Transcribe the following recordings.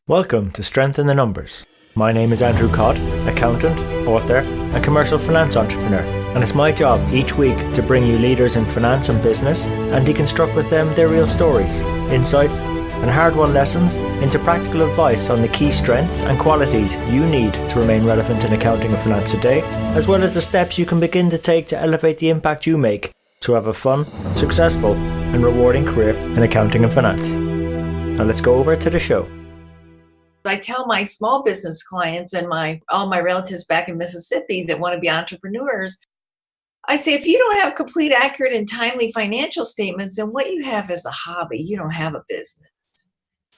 Welcome to Strength in the Numbers. My name is Andrew Codd, accountant, author, and commercial finance entrepreneur, and it's my job each week to bring you leaders in finance and business and deconstruct with them their real stories, insights, and hard-won lessons into practical advice on the key strengths and qualities you need to remain relevant in accounting and finance today, as well as the steps you can begin to take to elevate the impact you make to have a fun, successful, and rewarding career in accounting and finance. Now let's go over to the show. I tell my small business clients and all my relatives back in Mississippi that want to be entrepreneurs, I say, if you don't have complete, accurate, and timely financial statements, then what you have is a hobby. You don't have a business.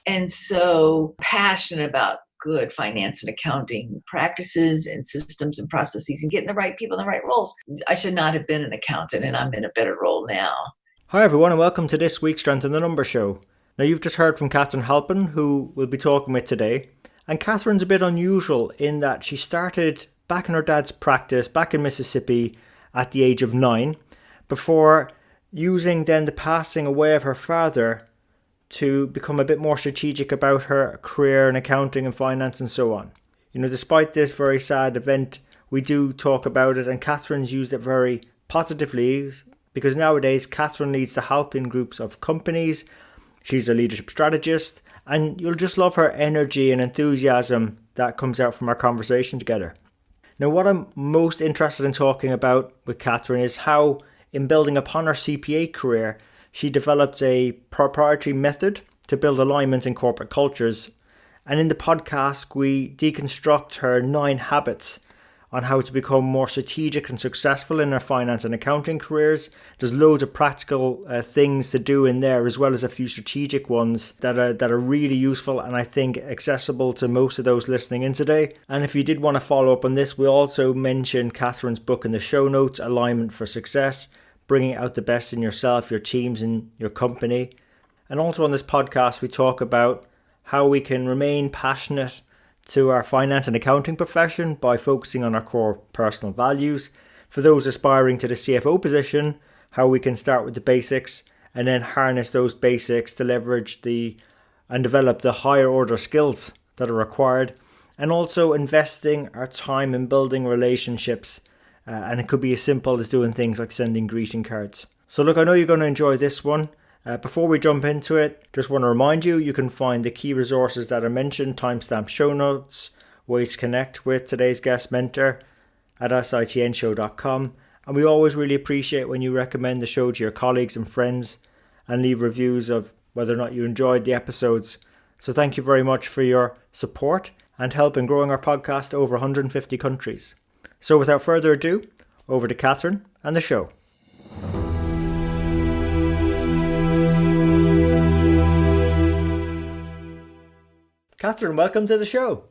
And so passionate about good finance and accounting practices and systems and processes and getting the right people in the right roles. I should not have been an accountant, and I'm in a better role now. Hi everyone, and welcome to this week's Strength in the Numbers show. Now, you've just heard from Katharine Halpin, who we'll be talking with today. And Katharine's a bit unusual in that she started back in her dad's practice, back in Mississippi, at the age of 9, before using then the passing away of her father to become a bit more strategic about her career in accounting and finance and so on. You know, despite this very sad event, we do talk about it, and Katharine's used it very positively, because nowadays Katharine leads the Halpin groups of companies. She's a leadership strategist, and you'll just love her energy and enthusiasm that comes out from our conversation together. Now, what I'm most interested in talking about with Katharine is how, in building upon her CPA career, she developed a proprietary method to build alignment in corporate cultures. And in the podcast, we deconstruct her 9 habits on how to become more strategic and successful in her finance and accounting careers. There's loads of practical things to do in there, as well as a few strategic ones that are really useful and I think accessible to most of those listening in today. And if you did want to follow up on this, we also mentioned Katharine's book in the show notes, Alignment for Success, bringing out the best in yourself, your teams, and your company. And also on this podcast, we talk about how we can remain passionate to our finance and accounting profession by focusing on our core personal values. For those aspiring to the CFO position, how we can start with the basics and then harness those basics to leverage and develop the higher order skills that are required, and also investing our time in building relationships. And it could be as simple as doing things like sending greeting cards. So look, I know you're going to enjoy this one. Before we jump into it, just want to remind you can find the key resources that are mentioned, timestamp show notes, ways to connect with today's guest mentor at SITNshow.com. And we always really appreciate when you recommend the show to your colleagues and friends and leave reviews of whether or not you enjoyed the episodes. So thank you very much for your support and help in growing our podcast to over 150 countries. So without further ado, over to Katharine and the show. Katharine, welcome to the show.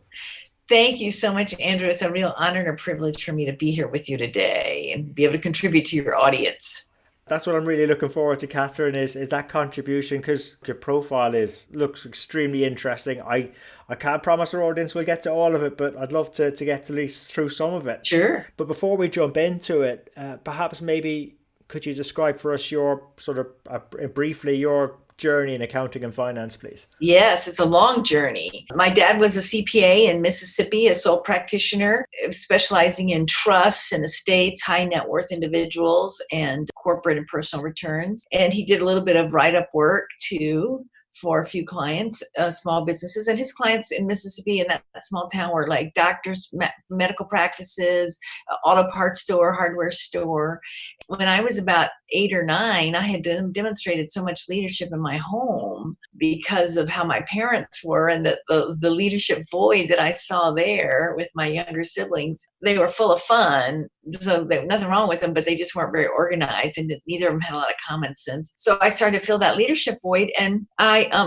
Thank you so much, Andrew. It's a real honor and a privilege for me to be here with you today and be able to contribute to your audience. That's what I'm really looking forward to, Katharine, is that contribution, because your profile looks extremely interesting. I can't promise our audience we'll get to all of it, but I'd love to get at least through some of it. Sure. But before we jump into it, perhaps maybe could you describe for us your sort of briefly your journey in accounting and finance, please? Yes, it's a long journey. My dad was a CPA in Mississippi, a sole practitioner, specializing in trusts and estates, high net worth individuals, and corporate and personal returns. And he did a little bit of write-up work too for a few clients, small businesses. And his clients in Mississippi in that small town were like doctors, medical practices, auto parts store, hardware store. When I was about 8 or 9, I had demonstrated so much leadership in my home because of how my parents were and the leadership void that I saw there with my younger siblings. They were full of fun, so there was nothing wrong with them, but they just weren't very organized, and neither of them had a lot of common sense. So I started to fill that leadership void, and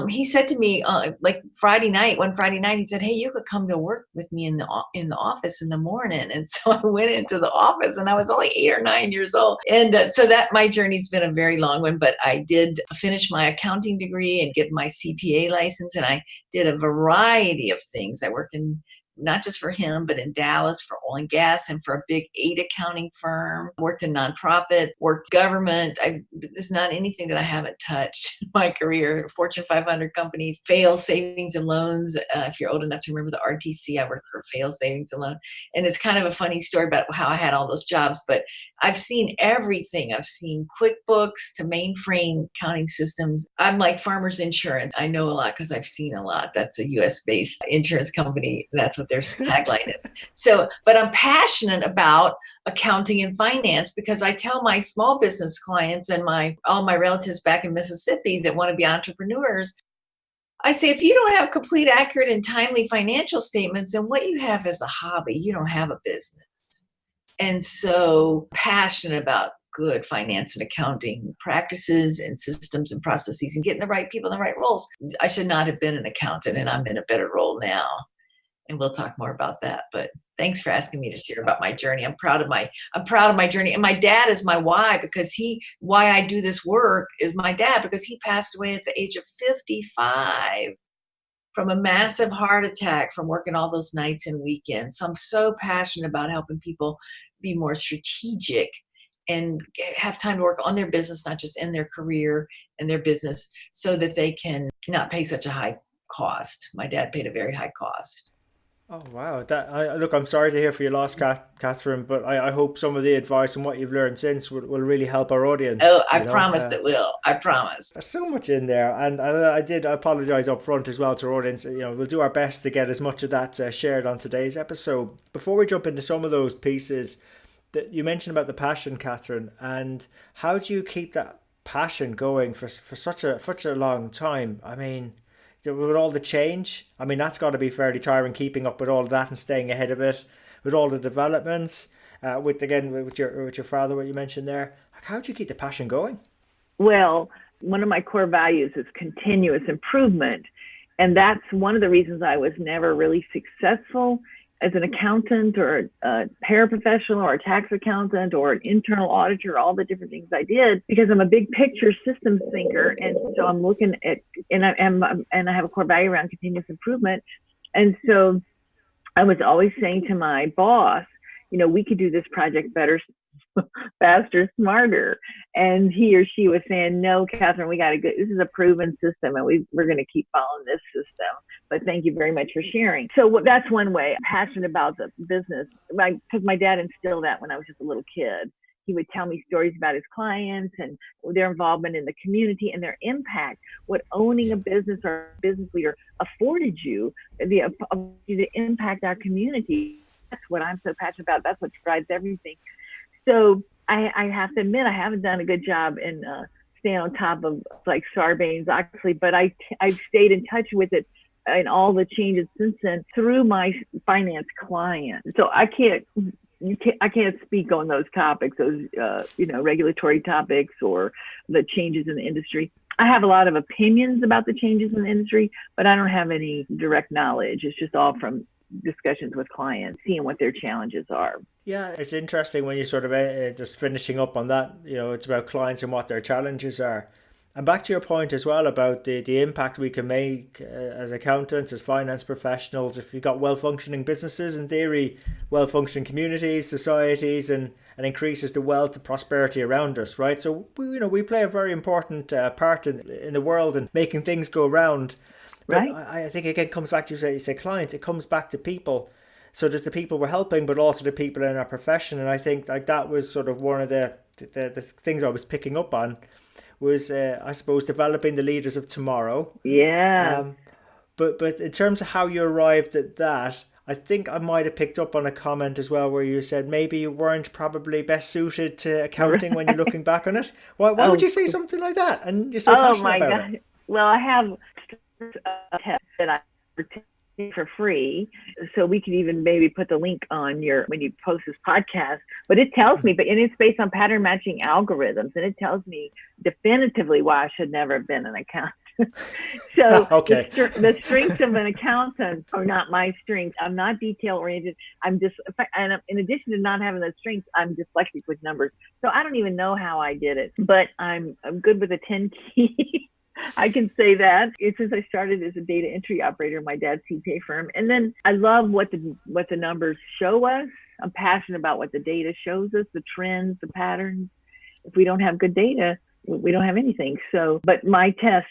he said to me, one Friday night, he said, "Hey, you could come to work with me in the office in the morning." And so I went into the office, and I was only 8 or 9 years old. And so that my journey's been a very long one, but I did finish my accounting degree and get my CPA license, and I did a variety of things. I worked in not just for him, but in Dallas for oil and gas and for a big 8 accounting firm. Worked in nonprofit, worked government. There's not anything that I haven't touched in my career. Fortune 500 companies, Fail Savings and Loans. If you're old enough to remember the RTC, I worked for Fail Savings and Loan. And it's kind of a funny story about how I had all those jobs, but I've seen everything. I've seen QuickBooks to mainframe accounting systems. I'm like Farmers Insurance. I know a lot because I've seen a lot. That's a US-based insurance company. That's what their tagline is. So, but I'm passionate about accounting and finance because I tell my small business clients and all my relatives back in Mississippi that want to be entrepreneurs, I say, if you don't have complete, accurate, and timely financial statements, then what you have is a hobby. You don't have a business. And so passionate about good finance and accounting practices and systems and processes and getting the right people in the right roles. I should not have been an accountant, and I'm in a better role now. And we'll talk more about that. But thanks for asking me to share about my journey. I'm proud of my journey. And my dad is my why, because why I do this work is my dad, because he passed away at the age of 55 from a massive heart attack from working all those nights and weekends. So I'm so passionate about helping people be more strategic and have time to work on their business, not just in their career and their business, so that they can not pay such a high cost. My dad paid a very high cost. Oh, wow. Look, I'm sorry to hear for your loss, Katharine, but I hope some of the advice and what you've learned since will really help our audience. Oh, I promise it will. I promise. There's so much in there. And I apologize up front as well to our audience. We'll do our best to get as much of that shared on today's episode. Before we jump into some of those pieces that you mentioned about the passion, Katharine, and how do you keep that passion going for such a long time? I mean, with all the change, I mean, that's got to be fairly tiring, keeping up with all of that and staying ahead of it, with all the developments, with your father, what you mentioned there. How do you keep the passion going? Well, one of my core values is continuous improvement. And that's one of the reasons I was never really successful as an accountant or a paraprofessional or a tax accountant or an internal auditor, all the different things I did, because I'm a big picture systems thinker. And so I'm looking at, and I have a core value around continuous improvement. And so I was always saying to my boss, we could do this project better, faster, smarter. And he or she was saying, no, Katharine, we got to go. This is a proven system and we're going to keep following this system. But thank you very much for sharing. So that's one way. I'm passionate about the business, because my dad instilled that when I was just a little kid. He would tell me stories about his clients and their involvement in the community and their impact, what owning a business or a business leader afforded you, the ability to impact our community. That's what I'm so passionate about. That's what drives everything. So I have to admit, I haven't done a good job in staying on top of like Sarbanes-Oxley, but I've stayed in touch with it and all the changes since then through my finance client. So I can't speak on those topics, those regulatory topics or the changes in the industry. I have a lot of opinions about the changes in the industry, but I don't have any direct knowledge. It's just all from discussions with clients, seeing what their challenges are. Yeah, it's interesting when you sort of just finishing up on that, it's about clients and what their challenges are. And back to your point as well about the impact we can make as accountants, as finance professionals, if you've got well-functioning businesses, in theory, well-functioning communities, societies, and increases the wealth and prosperity around us, right? So, we play a very important part in the world and making things go round. But right. I think again it comes back to you say clients, it comes back to people. So there's the people we're helping, but also the people in our profession. And I think like that was sort of one of the things I was picking up on was, I suppose, developing the leaders of tomorrow. Yeah. But in terms of how you arrived at that, I think I might have picked up on a comment as well where you said maybe you weren't probably best suited to accounting when you're looking back on it. Why would you say something like that? And you're so passionate about it. Well, I have a test that I take for free, so we could even maybe put the link on when you post this podcast. But it tells me, and it's based on pattern matching algorithms, and it tells me definitively why I should never have been an accountant. So okay. the strengths of an accountant are not my strengths. I'm not detail oriented. And in addition to not having those strengths, I'm dyslexic with numbers. So I don't even know how I did it, but I'm good with a 10 key. I can say that. Since I started as a data entry operator in my dad's CPA firm. And then I love what the numbers show us. I'm passionate about what the data shows us, the trends, the patterns. If we don't have good data, we don't have anything. So, but my test,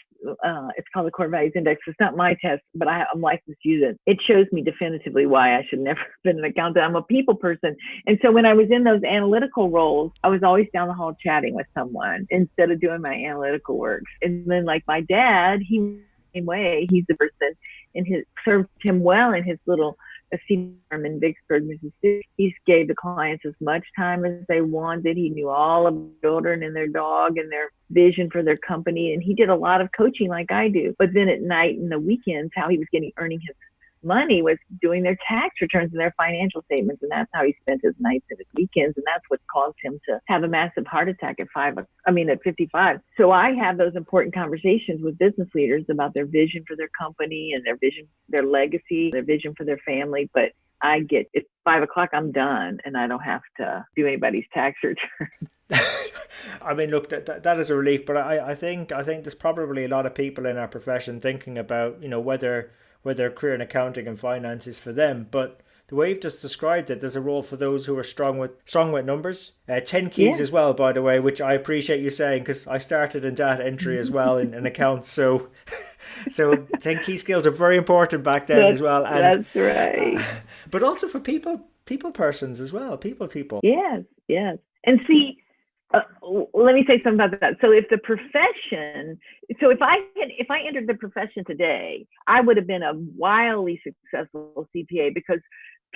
it's called the Core Values Index. It's not my test, but I'm licensed to use it. It shows me definitively why I should never have been an accountant. I'm a people person. And so when I was in those analytical roles, I was always down the hall chatting with someone instead of doing my analytical work. And then like my dad, he same way, he's the person served him well in his little SITN firm in Vicksburg, Mississippi. He gave the clients as much time as they wanted. He knew all of the children and their dog and their vision for their company. And he did a lot of coaching like I do. But then at night and the weekends, how he was earning his money was doing their tax returns and their financial statements. And that's how he spent his nights and his weekends. And that's what caused him to have a massive heart attack at 55. So I have those important conversations with business leaders about their vision for their company and their vision, their legacy, their vision for their family. But I get at 5 o'clock, I'm done and I don't have to do anybody's tax return. I mean, look, that is a relief, but I think there's probably a lot of people in our profession thinking about, whether a career in accounting and finance is for them. But the way you've just described it, there's a role for those who are strong with numbers. 10 keys as well, by the way, which I appreciate you saying, because I started in data entry as well in accounts. So 10 key skills are very important back then as well. And, that's right. But also for people persons as well, people. Yes. And see, let me say something about that. So if I entered the profession today, I would have been a wildly successful CPA because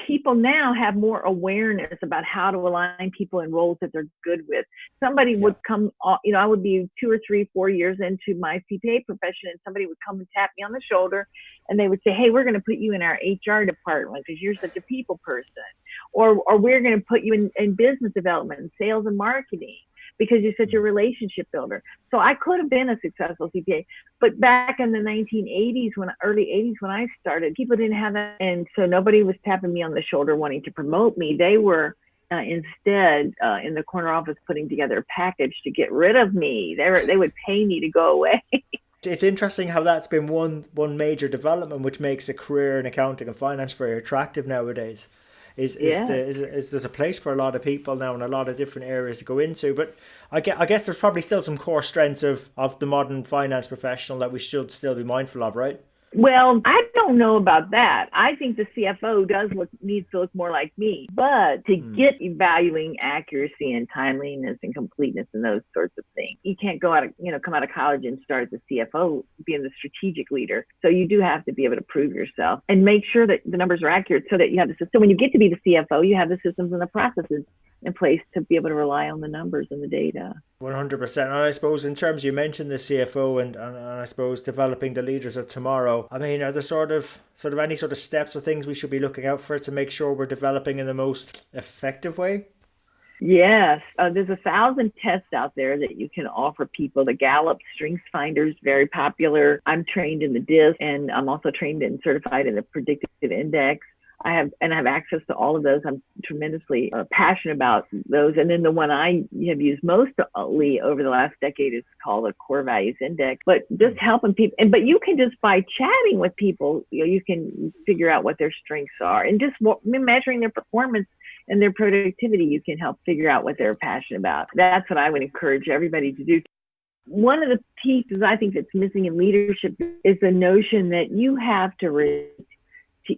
people now have more awareness about how to align people in roles that they're good with. Somebody would come, I would be 2 or 3, 4 years into my CPA profession and somebody would come and tap me on the shoulder and they would say, hey, we're going to put you in our HR department because you're such a people person. Or we're going to put you in business development and sales and marketing because you're such a relationship builder. So I could have been a successful CPA, but back in the 1980s, early 80s, when I started, people didn't have that. And so nobody was tapping me on the shoulder wanting to promote me. They were instead in the corner office putting together a package to get rid of me. They would pay me to go away. It's interesting how that's been one major development, which makes a career in accounting and finance very attractive nowadays. There's a place for a lot of people now in a lot of different areas to go into, but I guess there's probably still some core strengths of the modern finance professional that we should still be mindful of, right? Well, I don't know about that. I think the CFO needs to look more like me. But to get valuing accuracy and timeliness and completeness and those sorts of things, you can't come out of college and start as a CFO being the strategic leader. So you do have to be able to prove yourself and make sure that the numbers are accurate so that you have the system. So when you get to be the CFO, you have the systems and the processes in place to be able to rely on the numbers and the data. 100%. And I suppose in terms, you mentioned the CFO and I suppose developing the leaders of tomorrow. I mean, are there sort of any sort of steps or things we should be looking out for to make sure we're developing in the most effective way? Yes. There's 1,000 tests out there that you can offer people. The Gallup Strengths Finder is very popular. I'm trained in the DISC and I'm also trained and certified in the Predictive Index. I have access to all of those. I'm tremendously passionate about those. And then the one I have used mostly over the last decade is called the Core Values Index. But just helping people, but you can just by chatting with people, you can figure out what their strengths are, and just measuring their performance and their productivity, you can help figure out what they're passionate about. That's what I would encourage everybody to do. One of the pieces I think that's missing in leadership is the notion that you have to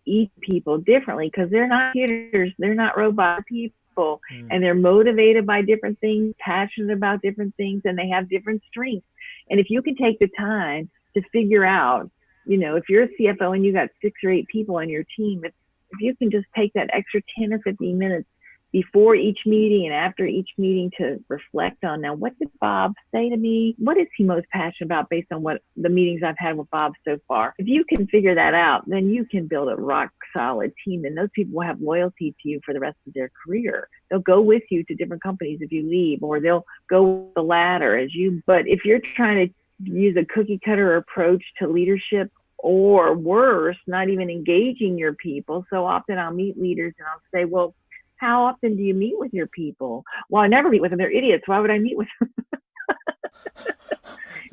eat people differently because they're not computers, they're not robot people, and they're motivated by different things, passionate about different things, and they have different strengths. And if you can take the time to figure out, if you're a CFO and you got 6 or 8 people on your team, if you can just take that extra 10 or 15 minutes before each meeting and after each meeting to reflect on, now, what did Bob say to me? What is he most passionate about based on what the meetings I've had with Bob so far? If you can figure that out, then you can build a rock solid team, and those people will have loyalty to you for the rest of their career. They'll go with you to different companies if you leave, or they'll go the ladder as you. But if you're trying to use a cookie cutter approach to leadership, or worse, not even engaging your people, so often I'll meet leaders and I'll say, well, how often do you meet with your people? Well, I never meet with them. They're idiots. Why would I meet with them?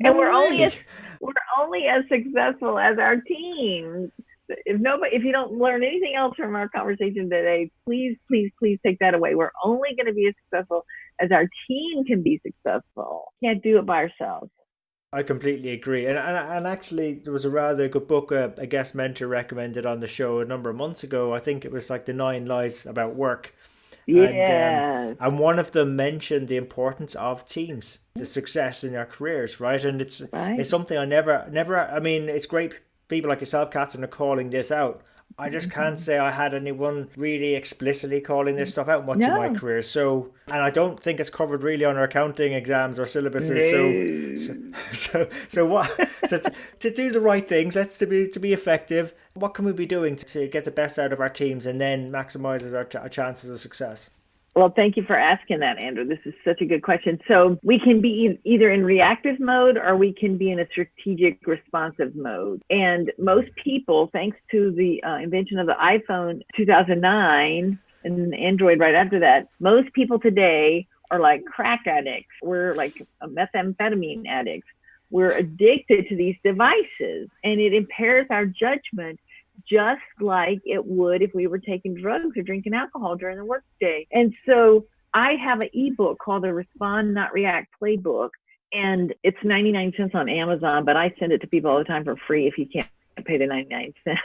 And No way. we're only as successful as our team. If you don't learn anything else from our conversation today, please, please, please take that away. We're only going to be as successful as our team can be successful. Can't do it by ourselves. I completely agree. And actually, there was a rather good book a guest mentor recommended on the show a number of months ago. I think it was like The 9 Lies About Work. Yes. And one of them mentioned the importance of teams, the success in their careers, right? And it's something I never. I mean, it's great people like yourself, Catherine, are calling this out. I just can't say I had anyone really explicitly calling this stuff out much in my career. So, and I don't think it's covered really on our accounting exams or syllabuses. So what? So to do the right things, to be effective. What can we be doing to get the best out of our teams and then maximizes our chances of success? Well, thank you for asking that, Andrew. This is such a good question. So we can be either in reactive mode or we can be in a strategic responsive mode. And most people, thanks to the invention of the iPhone 2009 and Android right after that, most people today are like crack addicts. We're like methamphetamine addicts. We're addicted to these devices, and it impairs our judgment just like it would if we were taking drugs or drinking alcohol during the workday. And so I have an ebook called the Respond Not React Playbook, and it's 99 cents on Amazon, but I send it to people all the time for free if you can't pay the 99 cents.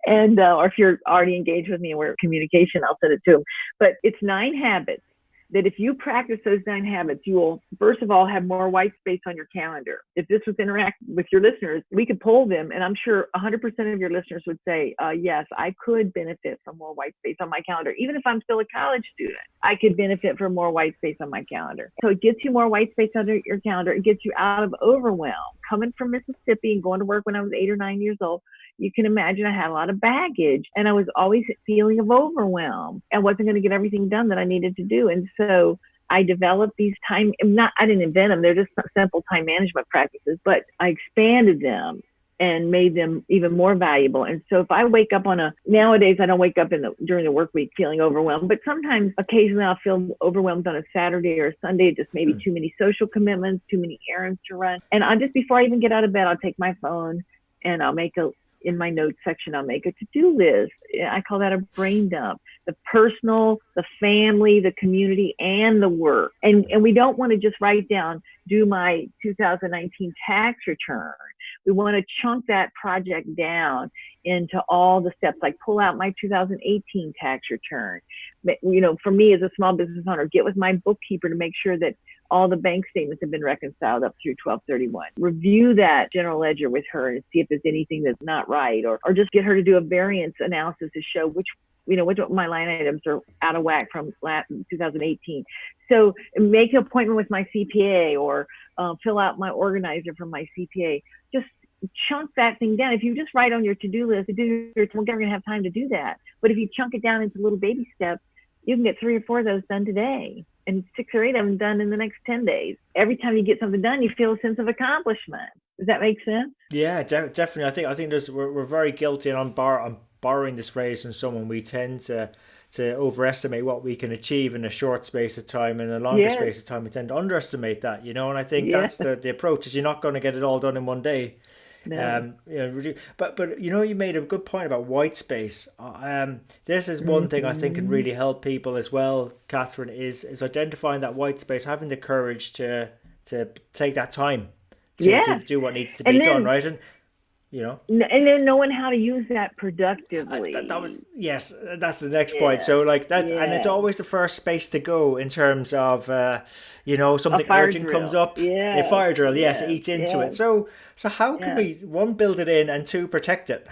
And or if you're already engaged with me and we're in communication, I'll send it to them. But it's 9 habits that if you practice those 9 habits, you will, first of all, have more white space on your calendar. If this was interact with your listeners, we could poll them, and I'm sure 100% of your listeners would say, yes, I could benefit from more white space on my calendar. Even if I'm still a college student, I could benefit from more white space on my calendar. So it gets you more white space on your calendar. It gets you out of overwhelm. Coming from Mississippi and going to work when I was 8 or 9 years old, you can imagine I had a lot of baggage, and I was always feeling of overwhelm and wasn't going to get everything done that I needed to do. And so I developed these I didn't invent them. They're just simple time management practices, but I expanded them and made them even more valuable. And so if I wake up nowadays, I don't wake up during the work week feeling overwhelmed, but sometimes occasionally I'll feel overwhelmed on a Saturday or a Sunday, just maybe too many social commitments, too many errands to run. And before I even get out of bed, I'll take my phone and I'll in my notes section, I'll make a to-do list. I call that a brain dump. The personal, the family, the community, and the work. And we don't want to just write down, do my 2019 tax return. We want to chunk that project down into all the steps, like pull out my 2018 tax return. For me as a small business owner, get with my bookkeeper to make sure that all the bank statements have been reconciled up through 12/31. Review that general ledger with her and see if there's anything that's not right, or just get her to do a variance analysis to show which of my line items are out of whack from 2018. So make an appointment with my CPA or fill out my organizer from my CPA. Just chunk that thing down. If you just write on your to-do list, we're never going to have time to do that. But if you chunk it down into little baby steps, you can get 3 or 4 of those done today, and 6 or 8 of them done in the next 10 days. Every time you get something done, you feel a sense of accomplishment. Does that make sense? Yeah, definitely. I think we're very guilty, and I'm borrowing this phrase from someone. We tend to overestimate what we can achieve in a short space of time, and a longer space of time we tend to underestimate that. And I think that's the approach. Is you're not going to get it all done in one day. No. But you made a good point about white space. This is one thing I think can really help people as well, Catherine, is identifying that white space, having the courage to take that time to do what needs to be done, right? And and then knowing how to use that productively. That's the next point. So like that, and it's always the first space to go in terms of something urgent drill comes up. A fire drill, eats into it. So how can we, 1, build it in, and 2, protect it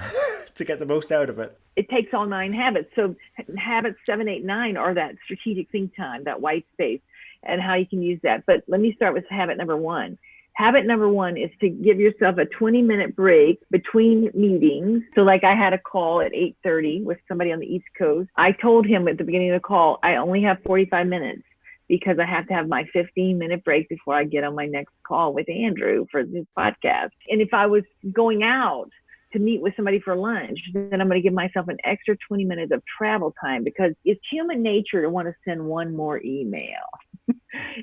to get the most out of it? It takes all 9 habits. So habits 7, 8, 9 are that strategic think time, that white space, and how you can use that. But let me start with habit number 1. Habit number 1 is to give yourself a 20-minute break between meetings. So like I had a call at 8:30 with somebody on the East Coast. I told him at the beginning of the call, I only have 45 minutes because I have to have my 15-minute break before I get on my next call with Andrew for this podcast. And if I was going out to meet with somebody for lunch, then I'm going to give myself an extra 20 minutes of travel time, because it's human nature to want to send one more email.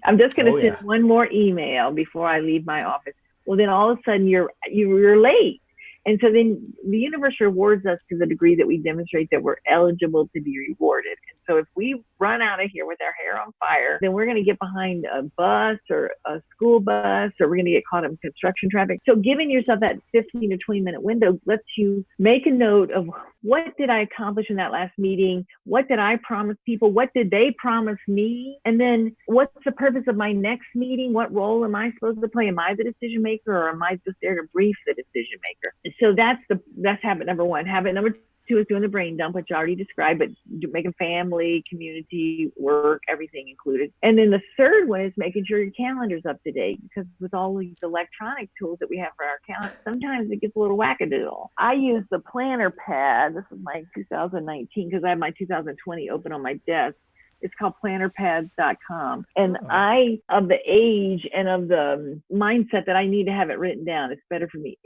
I'm just going to send yeah. one more email before I leave my office. Well, then all of a sudden you're late. And so then the universe rewards us to the degree that we demonstrate that we're eligible to be rewarded. And so if we run out of here with our hair on fire, then we're going to get behind a bus or a school bus, or we're going to get caught in construction traffic. So giving yourself that 15 to 20 minute window lets you make a note of, what did I accomplish in that last meeting? What did I promise people? What did they promise me? And then what's the purpose of my next meeting? What role am I supposed to play? Am I the decision maker, or am I just there to brief the decision maker? So that's habit number one. Habit number two is doing the brain dump, which I already described, but making family, community, work, everything included. And then the third one is making sure your calendar's up to date, because with all these electronic tools that we have for our calendar, sometimes it gets a little wackadoodle. I use the planner pad. This is my 2019, because I have my 2020 open on my desk. It's called plannerpads.com. And I, of the age and of the mindset that I need to have it written down, it's better for me.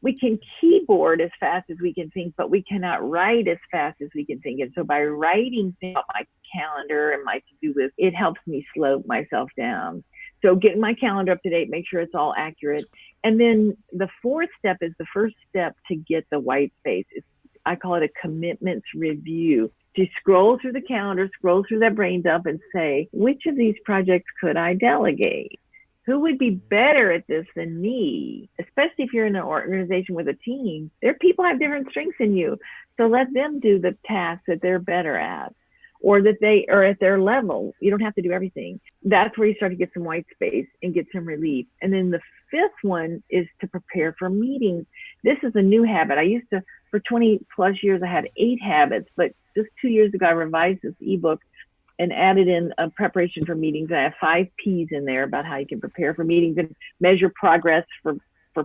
We can keyboard as fast as we can think, but we cannot write as fast as we can think. And so by writing things on my calendar and my to-do list, it helps me slow myself down. So getting my calendar up to date, make sure it's all accurate. And then the fourth step is the first step to get the white space. I call it a commitments review. To scroll through the calendar, scroll through that brain dump and say, which of these projects could I delegate? Who would be better at this than me? Especially if you're in an organization with a team, people have different strengths than you. So let them do the tasks that they're better at, or that they are at their level. You don't have to do everything. That's where you start to get some white space and get some relief. And then the fifth one is to prepare for meetings. This is a new habit. I used to, for 20 plus years, I had 8 habits, but just 2 years ago, I revised this ebook and added in a preparation for meetings. I have 5 P's in there about how you can prepare for meetings and measure progress for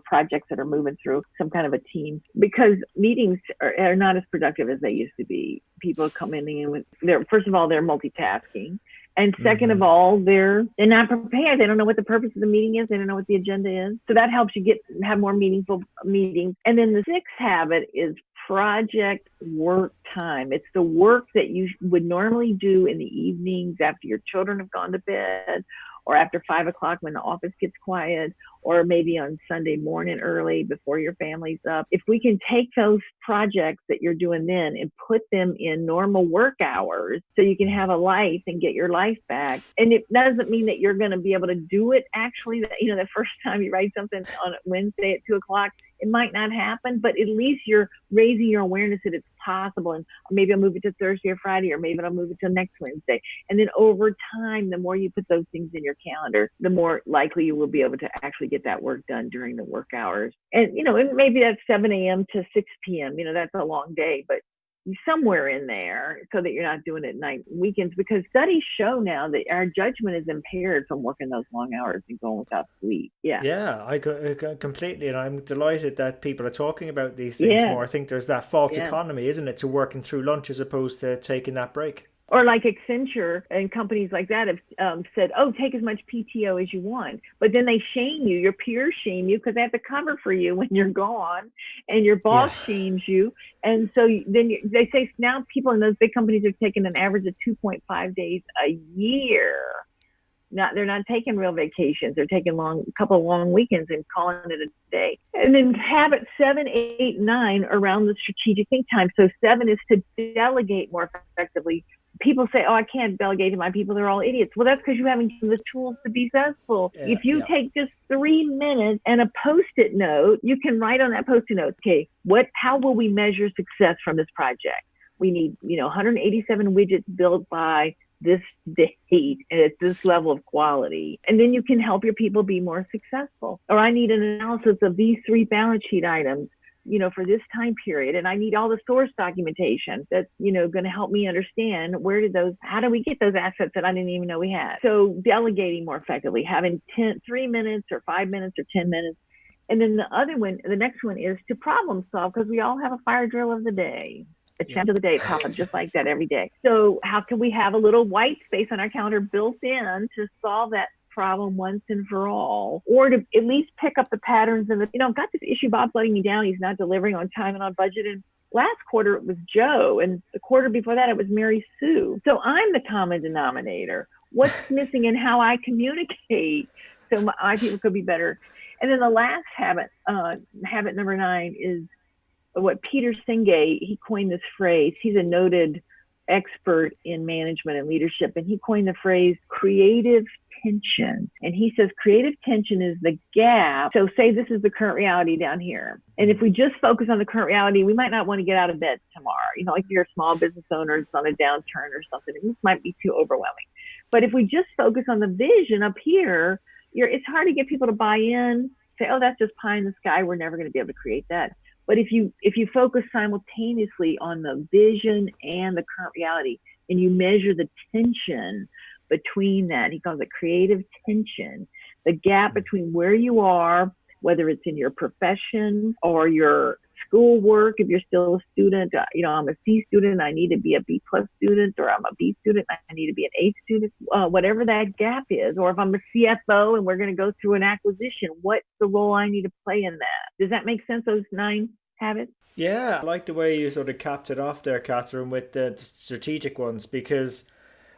projects that are moving through some kind of a team, because meetings are not as productive as they used to be. People coming in with first of all, they're multitasking. And second of all, they're not prepared. They don't know what the purpose of the meeting is. They don't know what the agenda is. So that helps you have more meaningful meetings. And then the 6th habit is project work time. It's the work that you would normally do in the evenings after your children have gone to bed, or after 5 o'clock when the office gets quiet, or maybe on Sunday morning early before your family's up. If we can take those projects that you're doing then and put them in normal work hours, so you can have a life and get your life back. And it doesn't mean that you're going to be able to do it actually. The first time you write something on Wednesday at 2 o'clock, it might not happen, but at least you're raising your awareness that it's possible. And maybe I'll move it to Thursday or Friday, or maybe I'll move it to next Wednesday. And then over time, the more you put those things in your calendar, the more likely you will be able to actually get that work done during the work hours. And, maybe that's 7 a.m. to 6 p.m. That's a long day, but somewhere in there, so that you're not doing it at night, weekends, because studies show now that our judgment is impaired from working those long hours and going without sleep. Yeah, I completely, and I'm delighted that people are talking about these things more. I think there's that false economy, isn't it, to working through lunch as opposed to taking that break. Or like Accenture and companies like that have said, oh, take as much PTO as you want. But then they shame you, your peers shame you, because they have to cover for you when you're gone, and your boss shames you. And so then they say now people in those big companies are taking an average of 2.5 days a year. They're not taking real vacations. They're taking a couple of long weekends and calling it a day. And then habit 7, 8, 9 around the strategic think time. So 7 is to delegate more effectively. People say, oh, I can't delegate to my people. They're all idiots. Well, that's because you haven't given the tools to be successful. If you take just 3 minutes and a Post-it note, you can write on that Post-it note, okay, how will we measure success from this project? We need, 187 widgets built by this date and at this level of quality. And then you can help your people be more successful. Or I need an analysis of these 3 balance sheet items, for this time period. And I need all the source documentation that's, going to help me understand how do we get those assets that I didn't even know we had? So delegating more effectively, having 3 minutes or 5 minutes or 10 minutes. And then the next one is to problem solve, because we all have a fire drill of the day. A challenge of the day pop up just like that every day. So how can we have a little white space on our calendar built in to solve that problem once and for all, or to at least pick up the patterns and I've got this issue, Bob's letting me down, he's not delivering on time and on budget, and last quarter it was Joe, and the quarter before that it was Mary Sue. So I'm the common denominator. what's missing in how I communicate so my people could be better. And then the last habit, habit number 9, is what Peter Senge, he coined this phrase. He's a noted expert in management and leadership, and he coined the phrase creative tension. And he says creative tension is the gap. So say this is the current reality down here. And if we just focus on the current reality, we might not want to get out of bed tomorrow. Like if you're a small business owner, it's on a downturn or something, this might be too overwhelming. But if we just focus on the vision up here, it's hard to get people to buy in, say, oh, that's just pie in the sky. We're never going to be able to create that. But if you focus simultaneously on the vision and the current reality, and you measure the tension between that, he calls it creative tension, the gap between where you are, whether it's in your profession or your schoolwork, if you're still a student, I'm a C student, I need to be a B+ student, or I'm a B student, I need to be an A student, whatever that gap is. Or if I'm a CFO and we're going to go through an acquisition, what's the role I need to play in that? Does that make sense, those 9 habits? Yeah, I like the way you sort of capped it off there, Katharine, with the strategic ones, because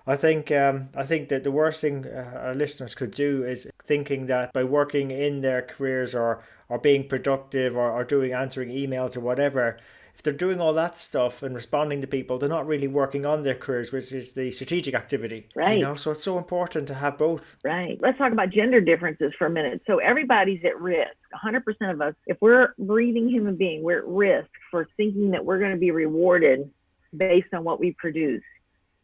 I think that the worst thing our listeners could do is thinking that by working in their careers or being productive or answering emails or whatever, if they're doing all that stuff and responding to people, they're not really working on their careers, which is the strategic activity. Right. So it's so important to have both. Right. Let's talk about gender differences for a minute. So everybody's at risk. 100% of us, if we're a breathing human being, we're at risk for thinking that we're going to be rewarded based on what we produce.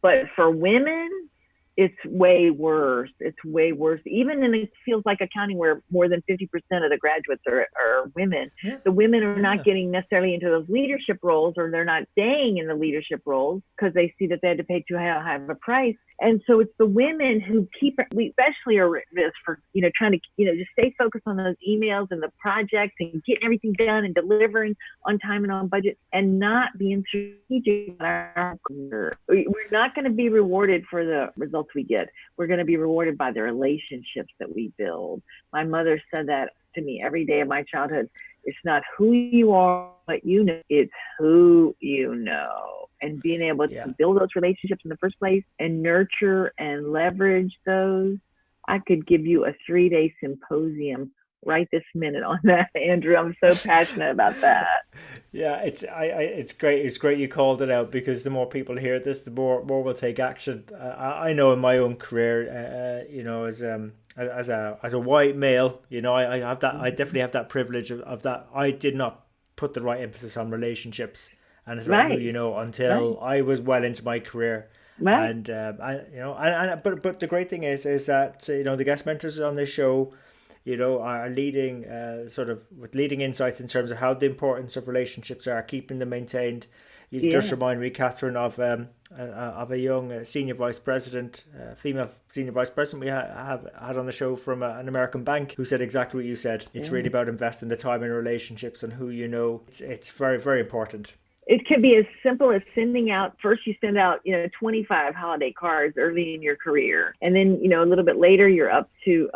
But for women, it's way worse. It's way worse. Even in fields like accounting, where more than 50% of the graduates are women, the women are not getting necessarily into those leadership roles, or they're not staying in the leadership roles because they see that they had to pay too high of a price. And so it's the women who we especially are at risk for, trying to, just stay focused on those emails and the projects and getting everything done and delivering on time and on budget, and not being strategic. We're not going to be rewarded for the results we get. We're going to be rewarded by the relationships that we build. My mother said that to me every day of my childhood. It's not who you are, but it's who you know. And being able to build those relationships in the first place and nurture and leverage those. I could give you a 3-day symposium right this minute on that, Andrew. I'm so passionate about that. Yeah, it's great. It's great you called it out, because the more people hear this, the more will take action. I know in my own career, as a white male, I have that. I definitely have that privilege of that. I did not put the right emphasis on relationships and as well, until I was well into my career. Right. And but the great thing is that the guest mentors on this show, are leading sort of with leading insights in terms of how the importance of relationships are, keeping them maintained. You just remind me, Katharine, of a young senior vice president, female senior vice president we have had on the show from an American bank, who said exactly what you said. It's really about investing the time in relationships and who you know. It's very, very important. It could be as simple as sending out, first you send out, 25 holiday cards early in your career. And then, a little bit later, you're up to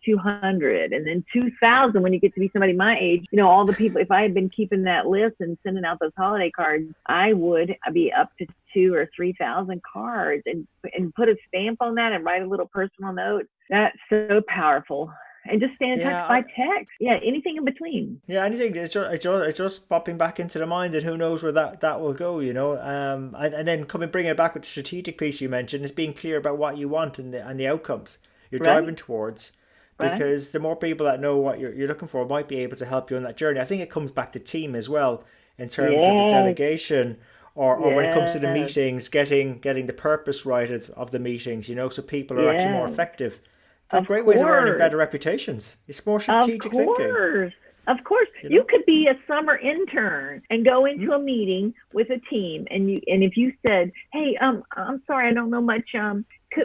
200, and then 2,000 when you get to be somebody my age. All the people, if I had been keeping that list and sending out those holiday cards, I would be up to 2,000 or 3,000 cards, and put a stamp on that and write a little personal note. That's so powerful. And just stay in touch by text. Yeah, anything in between. Yeah, anything. It's just popping back into the mind, and who knows where that will go, And then bringing it back with the strategic piece you mentioned, is being clear about what you want and the outcomes you're driving towards. Because the more people that know what you're looking for might be able to help you on that journey. I think it comes back to team as well, in terms of the delegation. Or when it comes to the meetings, getting the purpose right of the meetings, so people are actually more effective. They're great ways of earning better reputations. It's more strategic thinking. Of course. You could be a summer intern and go into a meeting with a team, and if you said, "Hey, I'm sorry, I don't know much.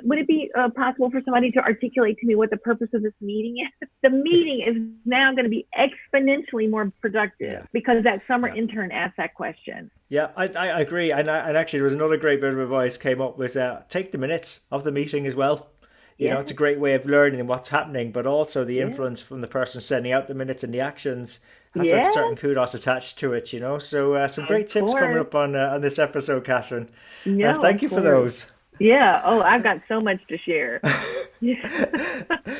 Would it be possible for somebody to articulate to me what the purpose of this meeting is?" The meeting is now going to be exponentially more productive because that summer intern asked that question. Yeah, I agree. And actually, there was another great bit of advice came up, was take the minutes of the meeting as well. It's a great way of learning what's happening, but also the influence from the person sending out the minutes and the actions has a certain kudos attached to it, So some great tips coming up on this episode, Katharine. Thank you for those. Yeah. Oh, I've got so much to share.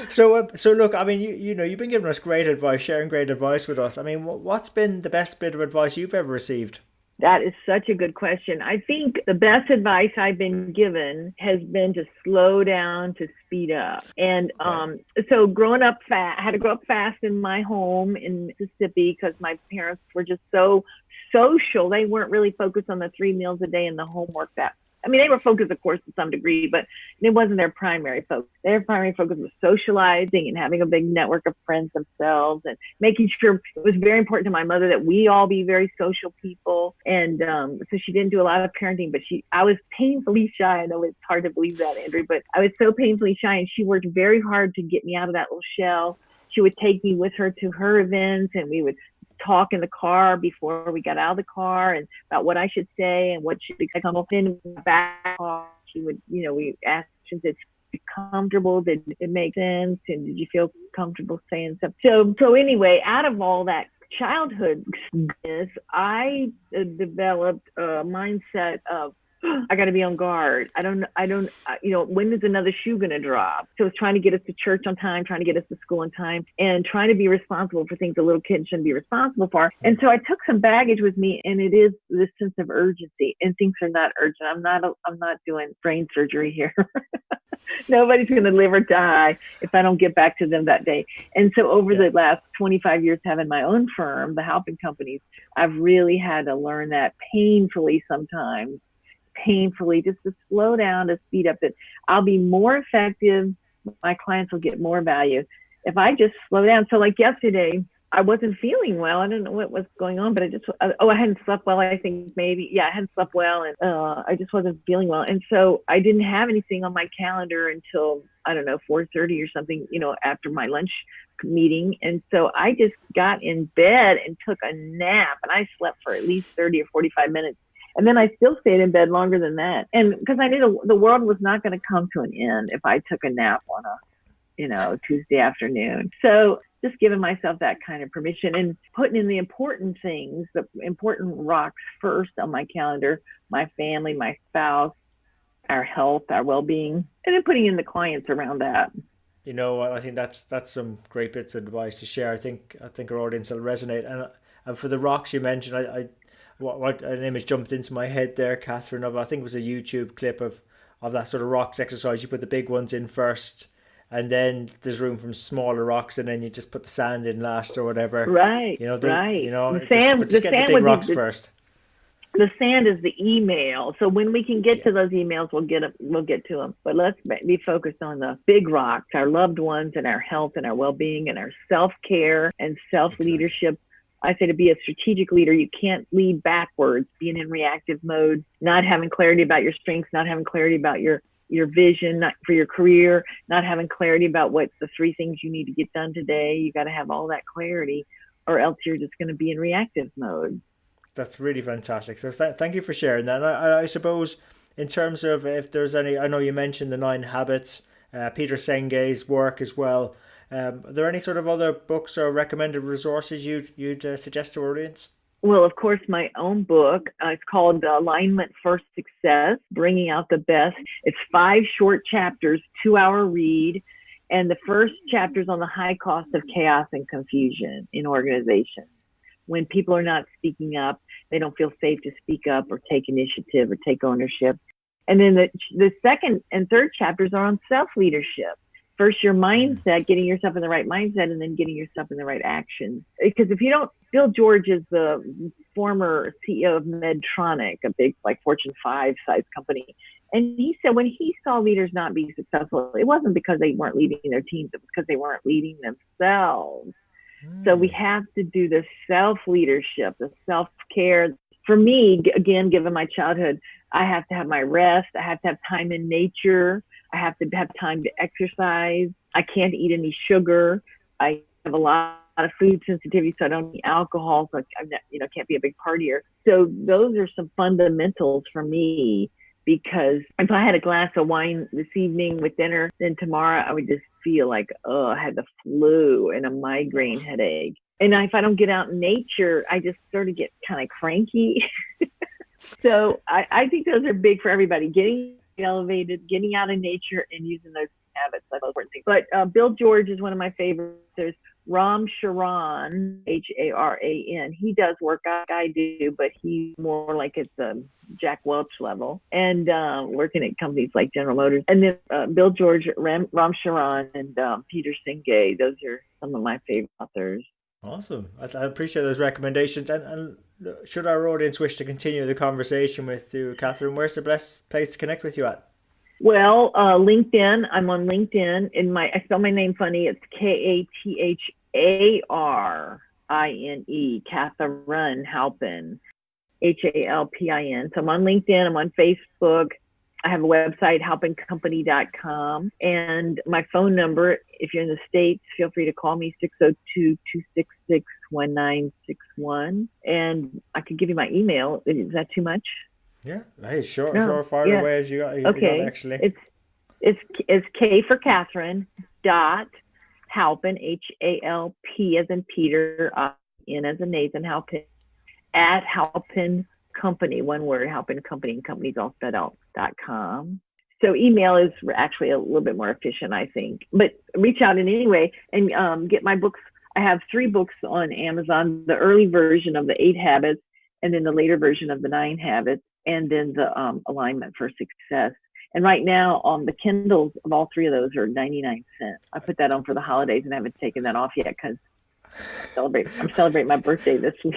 So look, I mean, you know, you've been giving us great advice, sharing great advice with us. I mean, what's been the best bit of advice you've ever received? That is such a good question. I think the best advice I've been given has been to slow down, to speed up. And Okay. so growing up fast, I had to grow up fast in my home in Mississippi because my parents were just so social. They weren't really focused on the 3 meals a day and the homework that I mean, they were focused, of course, to some degree, but it wasn't their primary focus. Their primary focus was socializing and having a big network of friends themselves and making sure it was very important to my mother that we all be very social people. And so she didn't do a lot of parenting, but I was painfully shy. I know it's hard to believe that, Andrew, but I was so painfully shy, and she worked very hard to get me out of that little shell. She would take me with her to her events, and we would talk in the car before we got out of the car and about what I should say and what should be comfortable. Then back, she would, we asked, did it comfortable? Did it make sense? And did you feel comfortable saying stuff? So anyway, out of all that childhood experience, I developed a mindset of, I got to be on guard. I don't, when is another shoe going to drop? So it's trying to get us to church on time, trying to get us to school on time, and trying to be responsible for things a little kid shouldn't be responsible for. And so I took some baggage with me, and it is this sense of urgency, and things are not urgent. I'm not doing brain surgery here. Nobody's going to live or die if I don't get back to them that day. And so over the last 25 years having my own firm, the Halpin Companies, I've really had to learn that painfully sometimes, just to slow down, to speed up, that I'll be more effective. My clients will get more value if I just slow down. So like yesterday, I wasn't feeling well. I don't know what was going on, but I hadn't slept well. I think maybe, I hadn't slept well, and I just wasn't feeling well. And so I didn't have anything on my calendar until, I don't know, 4:30 or something, after my lunch meeting. And so I just got in bed and took a nap, and I slept for at least 30 or 45 minutes. And then I still stayed in bed longer than that. And because I knew the world was not going to come to an end if I took a nap on a, Tuesday afternoon. So just giving myself that kind of permission and putting in the important things, the important rocks first on my calendar, my family, my spouse, our health, our well-being, and then putting in the clients around that. I think that's some great bits of advice to share. I think our audience will resonate. And for the rocks you mentioned, what an image jumped into my head there, Katharine, of I think it was a YouTube clip of that sort of rocks exercise. You put the big ones in first, and then there's room for smaller rocks, and then you just put the sand in last or whatever. Right. Right. The sand, just get the big rocks first. The sand is the email. So when we can get to those emails, we'll get to them. But let's be focused on the big rocks, our loved ones, and our health and our well-being and our self-care and self-leadership. I say to be a strategic leader, you can't lead backwards, being in reactive mode, not having clarity about your strengths, not having clarity about your vision, not for your career, not having clarity about what the 3 things you need to get done today. You got to have all that clarity, or else you're just going to be in reactive mode. That's really fantastic. So thank you for sharing that. And I suppose in terms of if there's any, I know you mentioned the 9 habits, Peter Senge's work as well. Are there any sort of other books or recommended resources you'd suggest to our audience? Well, of course, my own book. It's called Alignment for Success, Bringing Out the Best. It's 5 short chapters, 2-hour read. And the first chapter is on the high cost of chaos and confusion in organizations. When people are not speaking up, they don't feel safe to speak up or take initiative or take ownership. And then the second and third chapters are on self-leadership. First, your mindset, getting yourself in the right mindset, and then getting yourself in the right action. Because if you don't, Bill George is the former CEO of Medtronic, a big Fortune 5 size company. And he said when he saw leaders not be successful, it wasn't because they weren't leading their teams, it was because they weren't leading themselves. So we have to do the self-leadership, the self-care. For me, again, given my childhood, I have to have my rest. I have to have time in nature. I have to have time to exercise. I can't eat any sugar. I have a lot of food sensitivity, so I don't eat alcohol. So I can't be a big partier. So those are some fundamentals for me, because if I had a glass of wine this evening with dinner, then tomorrow I would just feel like, I had the flu and a migraine headache. And if I don't get out in nature, I just sort of get kind of cranky. So I think those are big for everybody. Getting elevated, getting out in nature and using those habits. That's important thing. But Bill George is one of my favorites. There's Ram Charan, Haran. He does work like I do, but he's more like it's a Jack Welch level, and working at companies like General Motors. And then Bill George, Ram Charan, and Peter Singay. Those are some of my favorite authors. Awesome. I appreciate those recommendations. And should our audience wish to continue the conversation with you, Katharine, where's the best place to connect with you at? Well, LinkedIn. I'm on LinkedIn. I spell my name funny. It's Katharine, Katharine Halpin, Halpin. So I'm on LinkedIn. I'm on Facebook. I have a website, halpincompany.com. And my phone number, if you're in the States, feel free to call me, 602-266-1961. And I could give you my email. Is that too much? Yeah. Hey, sure, fire away as you got, okay. Actually. It's K for Katharine, Halpin, Halp as in Peter, N as in Nathan, Halpin, at Halpin Company, one word, Halpin Company, and company's all spelled out, .com. So email is actually a little bit more efficient, I think. But reach out in any way and get my books. I have 3 books on Amazon, the early version of the 8 Habits, and then the later version of the 9 Habits, and then the Alignment for Success. And right now, the Kindles of all 3 of those are 99 cents. I put that on for the holidays and I haven't taken that off yet because I'm celebrating my birthday this week.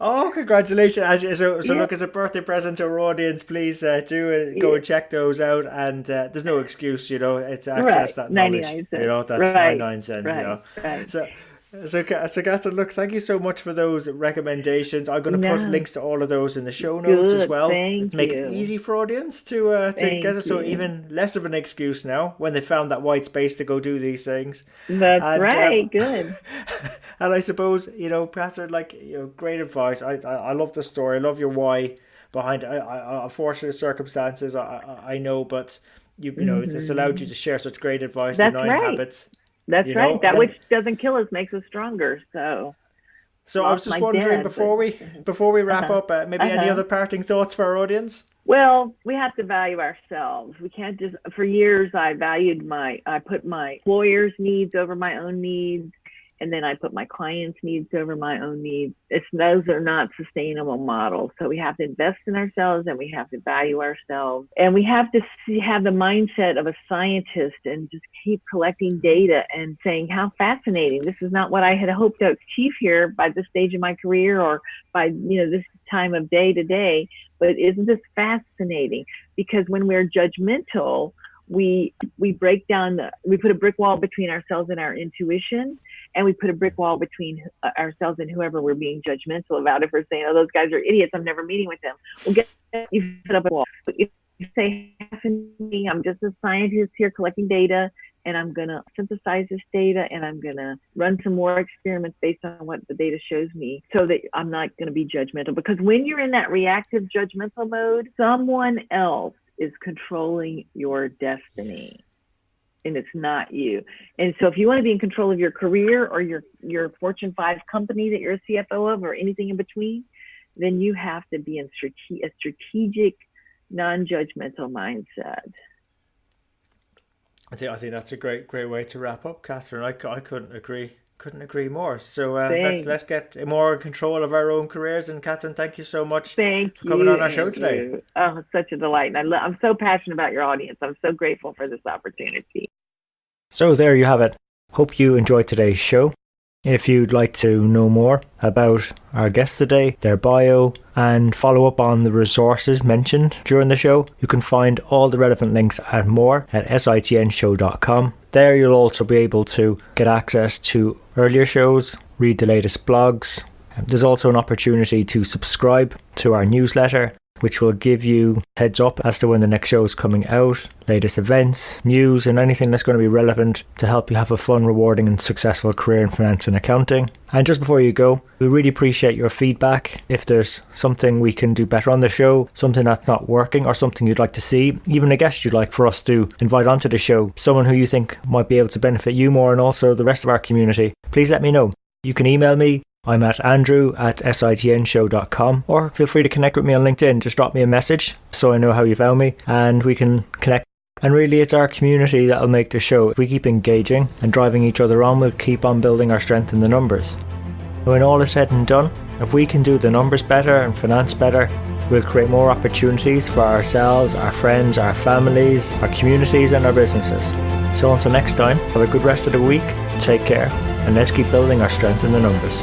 Oh, congratulations. So look, as a birthday present to our audience, please do go and check those out. And there's no excuse, it's access that knowledge. 99 cents. That's 99 cents. Right. So Katharine, look, thank you so much for those recommendations. I'm going to put links to all of those in the show notes as well to make it easy for audience to get it. So even less of an excuse now when they found that white space to go do these things. That's right. Good. And I suppose, Katharine, great advice. I love the story. I love your why behind it. Unfortunate circumstances, I know, but it's allowed you to share such great advice. That's 9 right. habits. That's right. That which doesn't kill us makes us stronger. So I was just wondering, before we wrap up, maybe any other parting thoughts for our audience? Well, we have to value ourselves. We can't just. For years, I put my employer's needs over my own needs, and then I put my clients' needs over my own needs. Those are not sustainable models. So we have to invest in ourselves, and we have to value ourselves, and we have to have the mindset of a scientist and just keep collecting data and saying, how fascinating. This is not what I had hoped to achieve here by this stage of my career or by, this time of day to day. But isn't this fascinating? Because when we're judgmental, we break down we put a brick wall between ourselves and our intuition, and we put a brick wall between ourselves and whoever we're being judgmental about. If we're saying, oh, those guys are idiots, I'm never meeting with them. Well, you put up a wall. If you say, I'm just a scientist here collecting data, and I'm going to synthesize this data, and I'm going to run some more experiments based on what the data shows me, so that I'm not going to be judgmental. Because when you're in that reactive judgmental mode, someone else is controlling your destiny, and it's not you. And so if you want to be in control of your career or your Fortune 5 company that you're a CFO of, or anything in between, then you have to be in a strategic, non-judgmental mindset. I think that's a great way to wrap up, Katharine. I couldn't agree more. So let's get more control of our own careers. And Katharine, thank you so much for coming on our show today. Oh, it's such a delight. And I'm so passionate about your audience. I'm so grateful for this opportunity. So there you have it. Hope you enjoyed today's show. If you'd like to know more about our guests today, their bio, and follow up on the resources mentioned during the show, you can find all the relevant links and more at sitnshow.com. There you'll also be able to get access to earlier shows, read the latest blogs. There's also an opportunity to subscribe to our newsletter, which will give you heads up as to when the next show is coming out, latest events, news, and anything that's going to be relevant to help you have a fun, rewarding, and successful career in finance and accounting. And just before you go, we really appreciate your feedback. If there's something we can do better on the show, something that's not working, or something you'd like to see, even a guest you'd like for us to invite onto the show, someone who you think might be able to benefit you more and also the rest of our community, please let me know. You can email me I'm at andrew@sitnshow.com, or feel free to connect with me on LinkedIn. Just drop me a message so I know how you found me and we can connect. And really, it's our community that'll make the show. If we keep engaging and driving each other on, we'll keep on building our strength in the numbers. When all is said and done, if we can do the numbers better and finance better, we'll create more opportunities for ourselves, our friends, our families, our communities and our businesses. So until next time, have a good rest of the week, take care, and let's keep building our strength in the numbers.